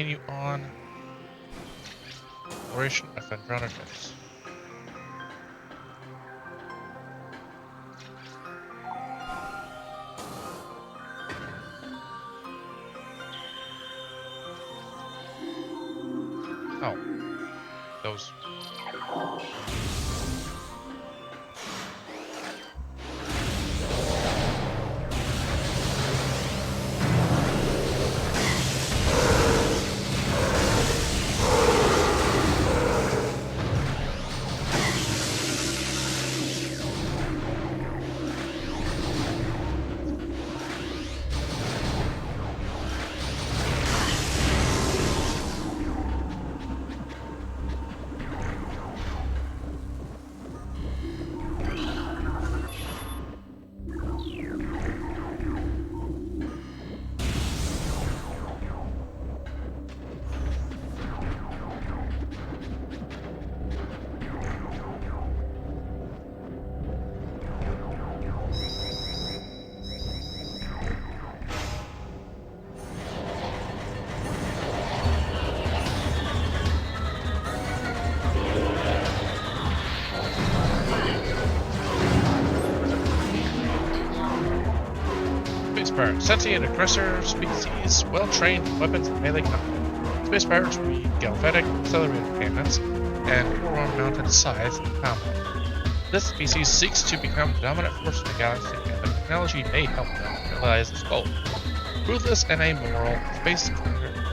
continue on exploration of Andronicus. Oh, those. Sentient aggressor species, well-trained in weapons and melee combat. Space pirates read galvanic accelerator cannons and forearm-mounted scythes in combat. This species seeks to become the dominant force in the galaxy, and the technology may help them realize its goal. Ruthless and amoral, space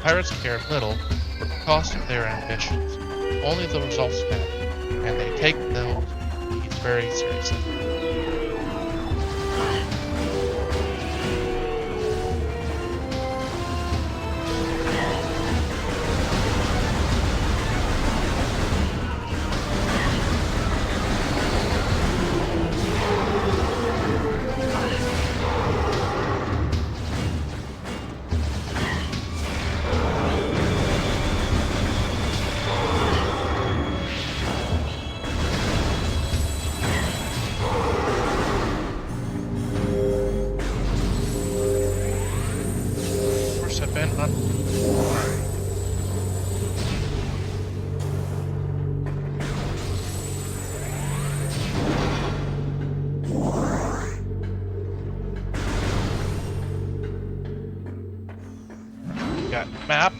pirates care little for the cost of their ambitions. Only the results matter, and they take those needs very seriously. Map.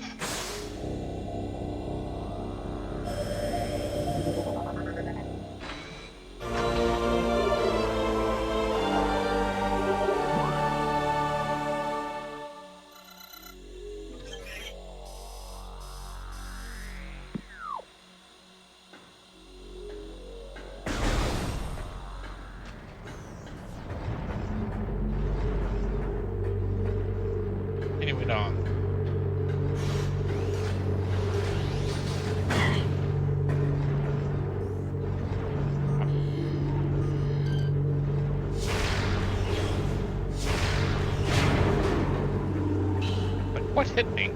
Continuing on. What hit me?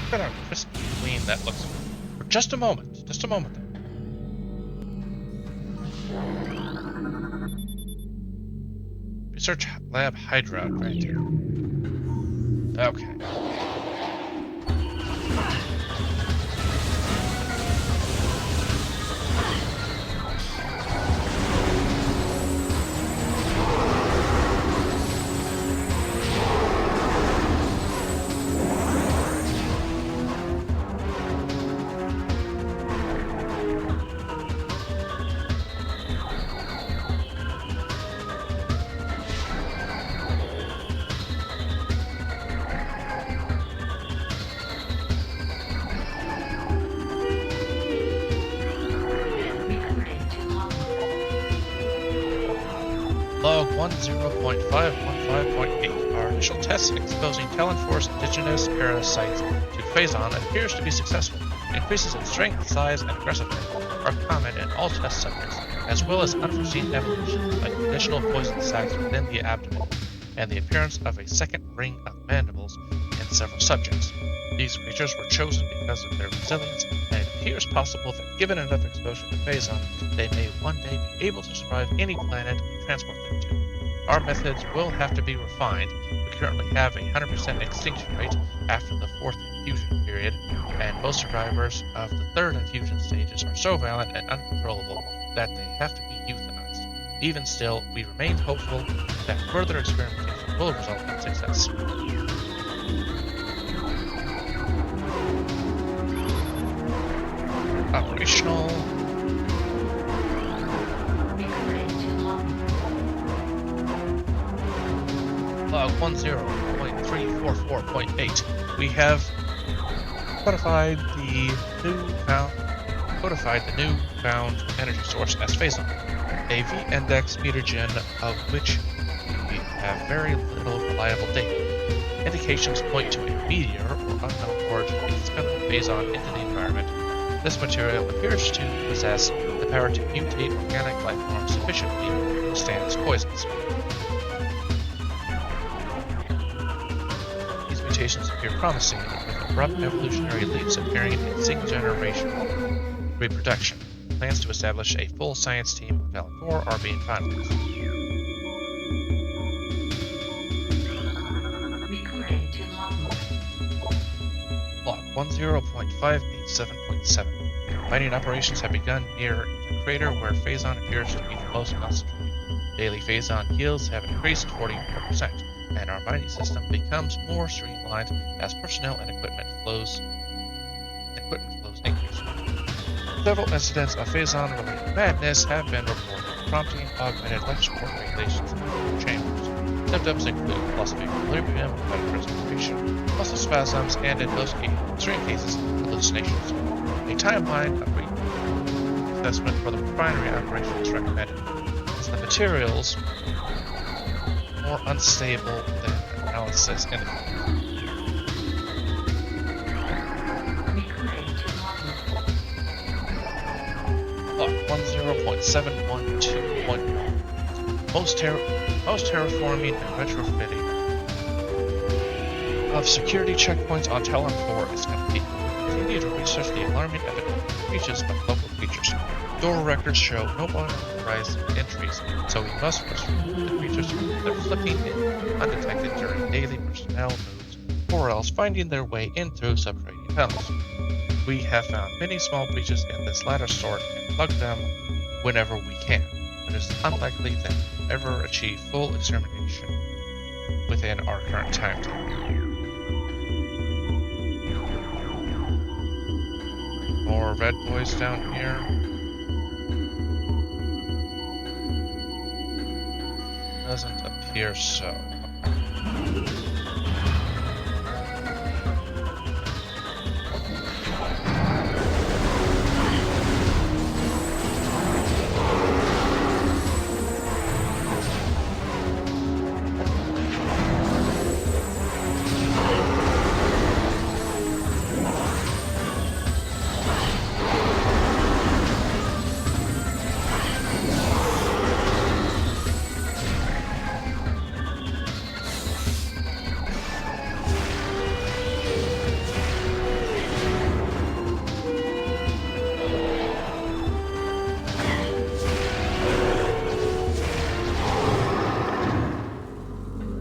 Look at how crisp and clean that looks. For just a moment. Just a moment. Research Lab Hydra granted. Okay. Log 10.515.8 are initial test exposing Talon Force indigenous parasites to Phazon appears to be successful. Increases in strength, size, and aggressiveness are common in all test subjects, as well as unforeseen evolutions like additional poison sacs within the abdomen and the appearance of a second ring of mandibles in several subjects. These creatures were chosen because of their resilience, and it appears possible that given enough exposure to Phazon, they may one day be able to survive any planet we transport them to. Our methods will have to be refined. We currently have a 100% extinction rate after the 4th infusion period, and most survivors of the 3rd infusion stages are so violent and uncontrollable that they have to be euthanized. Even still, we remain hopeful that further experimentation will result in success. Operational. Log 10.344.8. We have codified the newfound energy source as Phazon, a V-index mutagen of which we have very little reliable data. Indications point to a meteor or unknown origin expelling Phazon into the environment. This material appears to possess the power to mutate organic life forms sufficiently to withstand its poisons. These mutations appear promising, with abrupt evolutionary leaps appearing in single-generational reproduction. Plans to establish a full science team of Talon 4 are being finalized. Log 10.587.7. Mining operations have begun near the crater where Phazon appears to be the most concentrated. Daily Phazon yields have increased 44%, and our mining system becomes more streamlined as personnel and equipment flows increase. Several incidents of Phazon-related madness have been reported, prompting augmented life support regulations in the chambers. Symptoms include loss of equilibrium, vital preservation, muscle spasms, and in most extreme cases, hallucinations. A timeline of assessment for the refinery operation is recommended, as the materials more unstable than analysis indicates. Log 10.712.1. Most terraforming and retrofitting of security checkpoints on Talon 4 is complete. We continue to research the alarming epidemic of breaches by local creatures. Door records show no unauthorized entries, so we must restrict the creatures from either slipping in undetected during daily personnel moves, or else finding their way in through subterranean tunnels. We have found many small breaches in this latter sort and plug them whenever we can, but it is unlikely that we will ever achieve full extermination within our current timetable. More red boys down here. Doesn't appear so.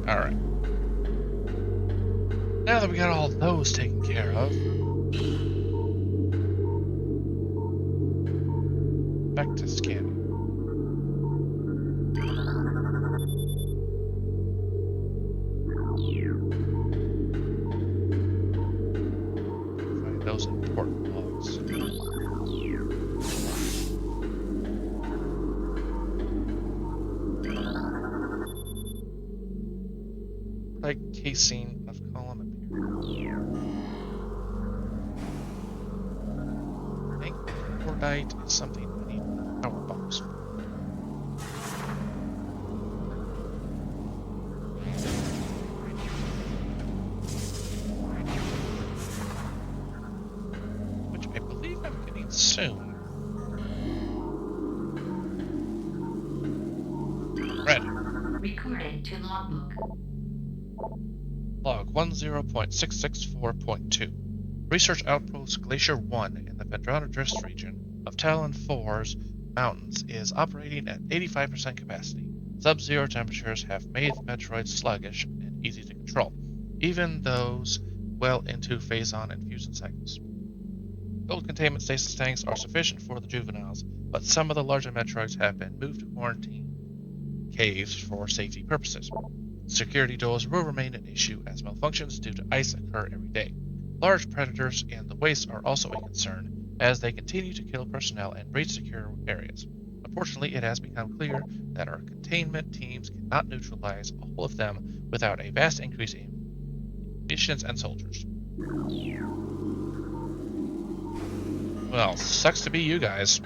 Alright. Now that we got all those taken care of, back to scanning. Find those important logs. Like casing of column appear. I think cordite is something we need in the power box. soon. Ready. Recording to logbook. Log 10.664.2. Research Outpost Glacier 1 in the Vendrona region of Talon 4's mountains is operating at 85% capacity. Sub-zero temperatures have made the Metroid sluggish and easy to control, even those well into phase-on and fusion cycles. Cold containment stasis tanks are sufficient for the juveniles, but some of the larger Metroids have been moved to quarantine caves for safety purposes. Security doors will remain an issue as malfunctions due to ice occur every day. Large predators in the waste are also a concern as they continue to kill personnel and breach secure areas. Unfortunately, it has become clear that our containment teams cannot neutralize all of them without a vast increase in munitions and soldiers. Well, sucks to be you guys.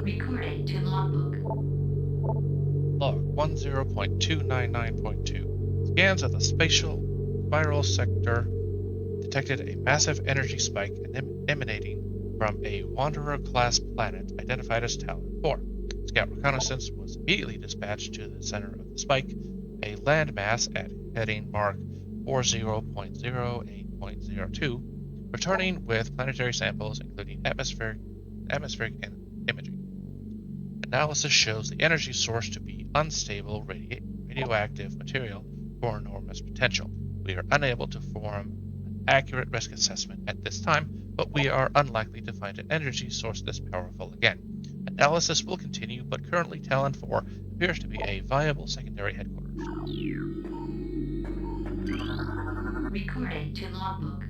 Recording to logbook. Log 10.299.2. Scans of the spatial spiral sector detected a massive energy spike emanating from a Wanderer-class planet identified as Talon 4. Scout reconnaissance was immediately dispatched to the center of the spike, a landmass at heading mark 40.08.02, returning with planetary samples including atmospheric and imaging. Analysis shows the energy source to be unstable radioactive material for enormous potential. We are unable to form an accurate risk assessment at this time, but we are unlikely to find an energy source this powerful again. Analysis will continue, but currently Talon 4 appears to be a viable secondary headquarters. Recording to logbook.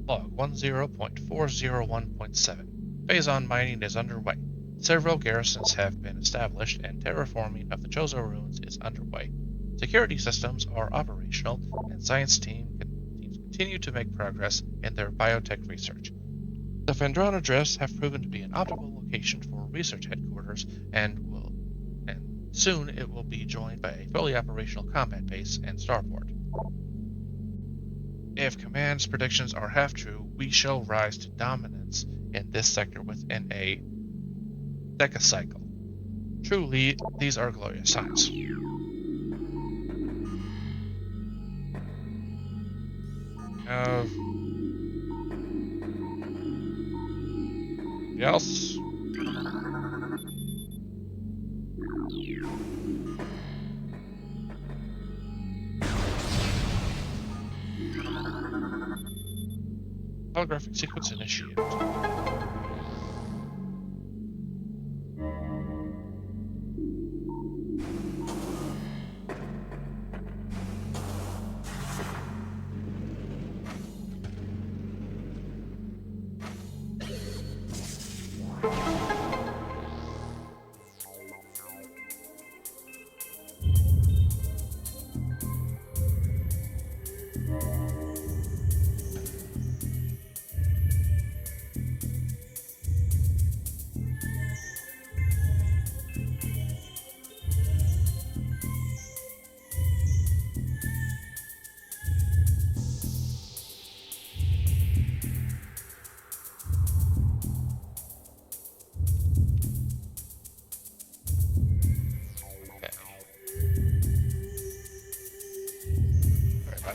Log 10.401.7. Phase-on mining is underway. Several garrisons have been established and terraforming of the Chozo ruins is underway. Security systems are operational and science teams continue to make progress in their biotech research. The Vendrona drifts have proven to be an optimal location for research headquarters and soon it will be joined by a fully operational combat base and starport. If Command's predictions are half true, we shall rise to dominance in this sector within a decacycle. Truly, these are glorious times. Anybody else? Holographic sequence initiated.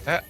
that.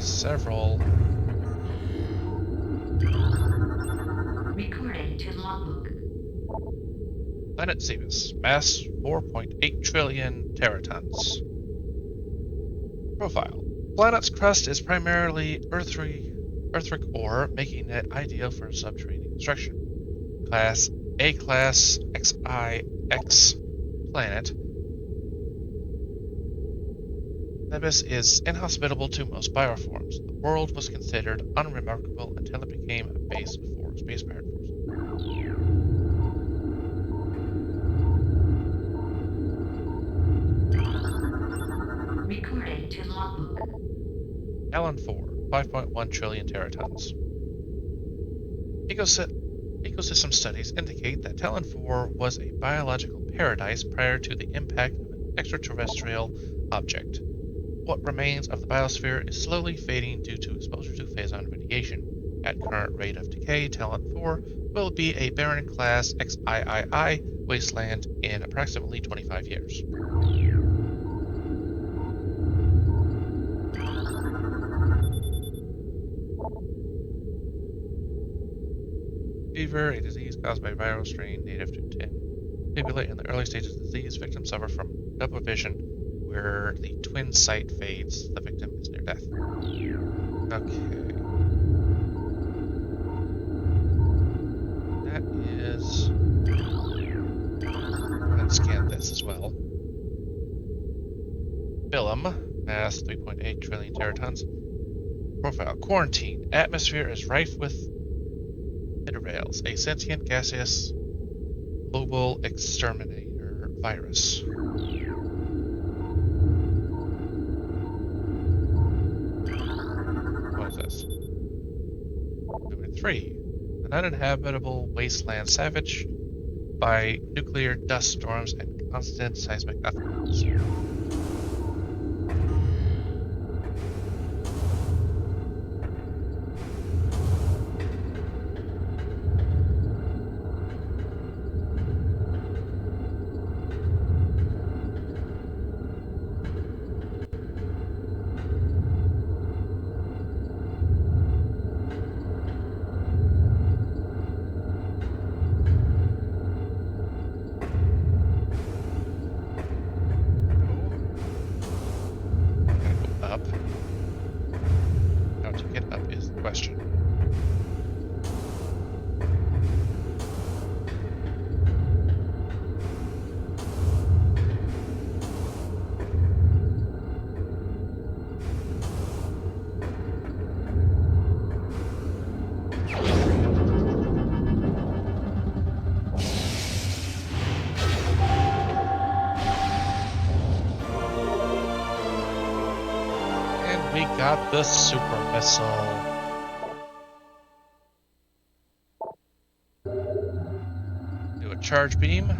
Several. Recording to logbook. Planet Zebus, mass 4.8 trillion teratons. Profile. Planet's crust is primarily earthric ore, making it ideal for subterranean construction. Class A-class XIX planet. Zebus is inhospitable to most bioforms. The world was considered unremarkable until it became a base for space-powered forces. Recording to logbook. Talon 4, 5.1 trillion teratons. Ecosystem studies indicate that Talon 4 was a biological paradise prior to the impact of an extraterrestrial object. What remains of the biosphere is slowly fading due to exposure to phazon radiation. At current rate of decay, Talon 4 will be a barren class XIII wasteland in approximately 25 years. Fever, a disease caused by a viral strain native to tin. Fibula in the early stages of the disease, victims suffer from double vision, where the twin sight fades. The victim is near death. Okay. That is... Let's scan this as well. Phylum, mass 3.8 trillion teratons. Profile. Quarantine. Atmosphere is rife with Hidrails, a sentient gaseous global exterminator virus. What is this? Number 3. An uninhabitable wasteland savaged by nuclear dust storms and constant seismic earthquakes. Up. How to get up is the question. And we got the super missile. Do a charge beam.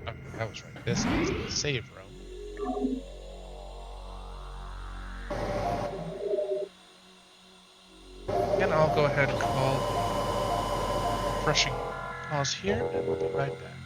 Okay, I was right. This is the save room. ahead and call a refreshing pause here, and we'll be right back.